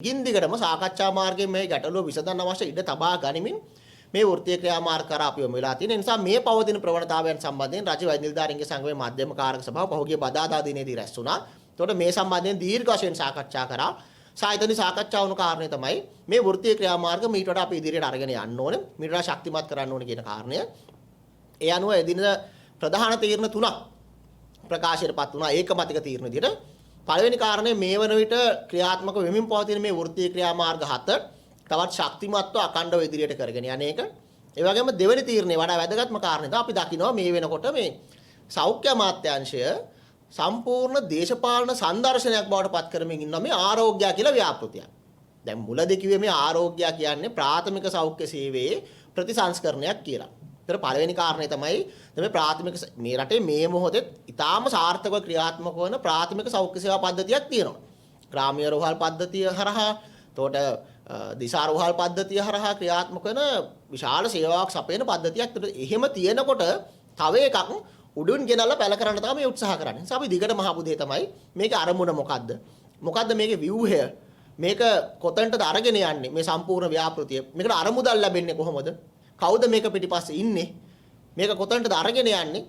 ගින්දිගටම සාකච්ඡා මාර්ගයෙන් මේ ගැටලුව විසඳන්න අවශ්‍ය ඉඩ තබා ගනිමින් මේ වෘත්තීය ක්‍රියාමාර්ග කරා අපි යොමු වෙලා තියෙන නිසා මේ පවතින ප්‍රවණතාවයන් සම්බන්ධයෙන් රජ වෛද්‍ය නිලධාරීන්ගේ සංගමයේ මධ්‍යම කාරක සභාව පහුගිය බදාදා දිනේදී රැස් වුණා. එතකොට මේ සම්බන්ධයෙන් දීර්ඝ වශයෙන් සාකච්ඡා කරා. සායතනි සාකච්ඡා වුණු කාරණේ තමයි මේ වෘත්තීය ක්‍රියාමාර්ග මීට වඩා අපි ඉදිරියට අරගෙන යන්න ඕනේ. මීට වඩා ශක්තිමත් කරන්න ඕනේ කියන කාරණය. ඒ අනුව එදින ප්‍රධාන තීරණ තුනක් ප්‍රකාශයටපත් වුණා ඒකමතික තීරණ විදිහට. පළවෙනි කාරණය මේ වන විට ක්‍රියාත්මක වෙමින් පවතින මේ වෘත්තීය ක්‍රියාමාර්ග 7 තවත් ශක්තිමත්ව අඛණ්ඩව ඉදිරියට කරගෙන යන එක. ඒ වගේම දෙවෙනි තීරණය වඩා වැදගත්ම කාරණේ තමයි අපි දකිනවා මේ වෙනකොට මේ සෞඛ්‍ය අමාත්‍යාංශය සම්පූර්ණ දේශපාලන සංදර්ශනයක් බවට පත් කරමින් ඉන්නවා මේ ආරෝග්‍ය කියලා ව්‍යාපෘතියක්. දැන් මුලදී කිව්වේ මේ ආරෝග්‍ය කියන්නේ ප්‍රාථමික සෞඛ්‍ය සේවයේ ප්‍රතිසංස්කරණයක් කියලා. ඒතර පළවෙනි කාරණේ තමයි මේ ප්‍රාථමික මේ රටේ මේ මොහොතේ ඉතාම සාර්ථකව ක්‍රියාත්මක වන ප්‍රාථමික සෞඛ්‍ය සේවා පද්ධතියක් තියෙනවා. ග්‍රාමීය රෝහල් පද්ධතිය හරහා, එතකොට දිසා රෝහල් පද්ධතිය හරහා ක්‍රියාත්මක වෙන විශාල සේවාවක් සපයන පද්ධතියක්. ඒතර එහෙම තියෙනකොට තව එකක් උඩුන් ගෙනල්ලා පැල කරන්න තමයි මේ උත්සාහ කරන්නේ. නිසා අපි දිගට මහපු දේ තමයි මේකේ අරමුණ මොකද්ද? මොකද්ද මේකේ ව්‍යුහය? මේක කොතනටද අරගෙන යන්නේ? මේ සම්පූර්ණ ව්‍යාපෘතිය. මේකට අරමුදල් ලැබෙන්නේ කොහොමද? කවුද මේක පිටිපස්සේ ඉන්නේ? මේක කොතනටද අරගෙන යන්නේ?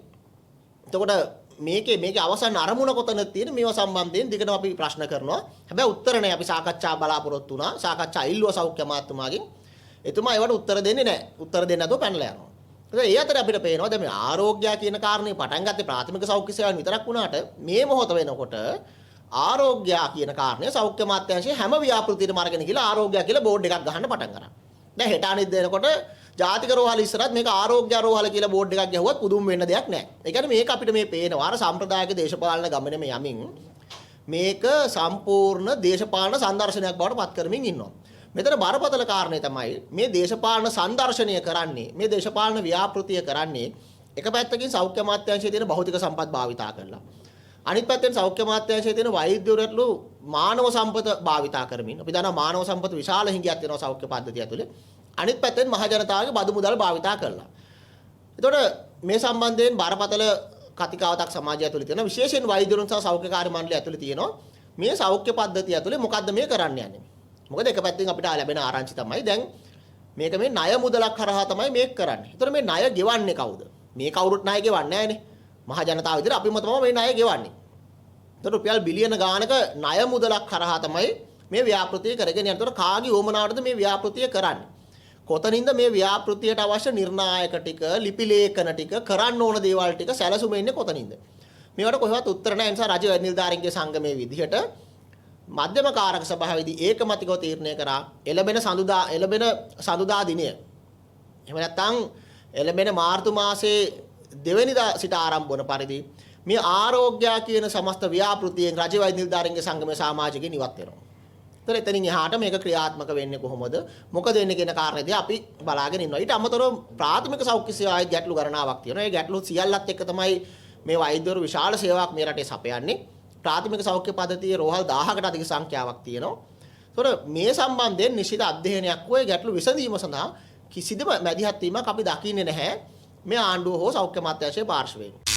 එතකොට මේකේ අවසන් අරමුණ කොතනද තියෙන්නේ? මේවා සම්බන්ධයෙන් දිගටම අපි ප්‍රශ්න කරනවා. හැබැයි උත්තර නැහැ. අපි සාකච්ඡා බලාපොරොත්තු වුණා. සාකච්ඡා ඉල්ලුවා සෞඛ්‍ය අමාත්‍යතුමාගෙන්. එතුමා ඒවට උත්තර දෙන්නේ නැහැ. උත්තර දෙන්නේ නැතුව පැනලා යනවා. ඒ අතර අපිට පේනවා දැන් මේ ආරෝග්‍ය කියන කාරණේ පටන් ගත්තේ ප්‍රාථමික සෞඛ්‍ය සේවාවන් විතරක් වුණාට මේ මොහොත වෙනකොට ආරෝග්‍ය කියන කාරණේ සෞඛ්‍ය අමාත්‍යාංශයේ හැම ව්‍යාපෘතියකටම අරගෙන ගිහලා ආරෝග්‍ය කියලා බෝඩ් එකක් ගහන්න පටන් ගන්නවා. දැන් හෙට අනිත් දෙනකොට ජාතික රෝහල ඉස්සරහත් මේක ආරෝග්‍ය රෝහල කියලා බෝඩ් එකක් ගැහුවත් පුදුම වෙන්න දෙයක් නැහැ. ඒ කියන්නේ මේක අපිට මේ පේනවා අර සම්ප්‍රදායික දේශපාලන ගමනේ මේ යමින් මේක සම්පූර්ණ දේශපාලන සංදර්ශනයක් බවට පත් කරමින් ඉන්නවා. මෙතන බරපතල කාරණේ තමයි මේ දේශපාලන සංදර්ශනය කරන්නේ මේ දේශපාලන ව්‍යාපෘතිය කරන්නේ එක පැත්තකින් සෞඛ්‍ය අමාත්‍යාංශයේ තියෙන භෞතික සම්පත් භාවිතා කරලා අනිත් පැත්තෙන් සෞඛ්‍ය අමාත්‍යාංශයේ තියෙන වෛද්‍යවරුන්ටලු මානව සම්පත භාවිතා කරමින් අපි දන්නවා මානව සම්පත විශාල හිඟයක් තියෙනවා සෞඛ්‍ය පද්ධතිය ඇතුලේ අනිත් පැත්තෙන් මහ ජනතාවගේ බදු මුදල් භාවිතා කරලා. එතකොට මේ සම්බන්ධයෙන් බරපතල කතිකාවතක් සමාජය ඇතුලේ තියෙනවා විශේෂයෙන් වෛද්‍යවරුන් සහ සෞඛ්‍ය කාර්ය මණ්ඩලය ඇතුලේ තියෙනවා මේ සෞඛ්‍ය පද්ධතිය ඇතුලේ මොකද්ද මේ කරන්න යන්නේ? මොකද එක පැත්තකින් අපිට ලැබෙන ආරංචි තමයි දැන් මේක මේ ණය මුදලක් කරහා තමයි මේක කරන්නේ. ඒතර මේ ණය ගෙවන්නේ කවුද? මේ කවුරුත් ණය ගෙවන්නේ නැහැනේ. මහ ජනතාව විදිහට අපිම තමයි මේ ණය ගෙවන්නේ. ඒතර රුපියල් බිලියන ගානක ණය මුදලක් කරහා තමයි මේ ව්‍යාපෘතිය කරගෙන යන්නේ. ඒතර කාගේ වොමනාවටද මේ ව්‍යාපෘතිය කරන්නේ? කොතනින්ද මේ ව්‍යාපෘතියට අවශ්‍ය නිර්ණායක ටික, ලිපි ලේඛන ටික, කරන්න ඕන දේවල් ටික සැලසුම ඉන්නේ කොතනින්ද? මේවට කොහෙවත් උත්තර නැහැ. ඒ නිසා රජ නිලධාරීන්ගේ සංගමයේ විදිහට මධ්‍යම කාරක සභාවේදී ඒකමතිකව තීරණය කරා එළඹෙන සඳුදා දිනය. එහෙම නැත්නම් එළඹෙන මාර්තු මාසයේ 2 වෙනිදා සිට ආරම්භ වන පරිදි මේ ආරෝග්‍ය කියන සමස්ත ව්‍යාපෘතියෙන් රජ වෛද්‍ය නිලධාරීන්ගේ සංගමයේ සමාජිකයන් ඉවත් වෙනවා. ඒතර එතනින් එහාට මේක ක්‍රියාත්මක වෙන්නේ කොහොමද? මොකද වෙන්නේ කියන කාරණේදී අපි බලාගෙන ඉන්නවා. ඊට අමතරව ප්‍රාථමික සෞඛ්‍ය සේවාවේ ගැටලු ගණනාවක් තියෙනවා. ඒ ගැටලු සියල්ලත් එක්ක තමයි මේ වෛද්‍යවරු විශාල සේවාවක් මේ රටේ සපයන්නේ. ප්‍රාථමික සෞඛ්‍ය පද්ධතියේ රෝහල් 1000කට අධික සංඛ්‍යාවක් තියෙනවා. ඒතකොට මේ සම්බන්ධයෙන් නිශ්චිත අධ්‍යයනයක් ඔය ගැටලු විසඳීම සඳහා කිසිදු මැදිහත් වීමක් අපි දකින්නේ නැහැ මේ ආණ්ඩුව හෝ සෞඛ්‍ය අමාත්‍යාංශයේ පාර්ශවයෙන්.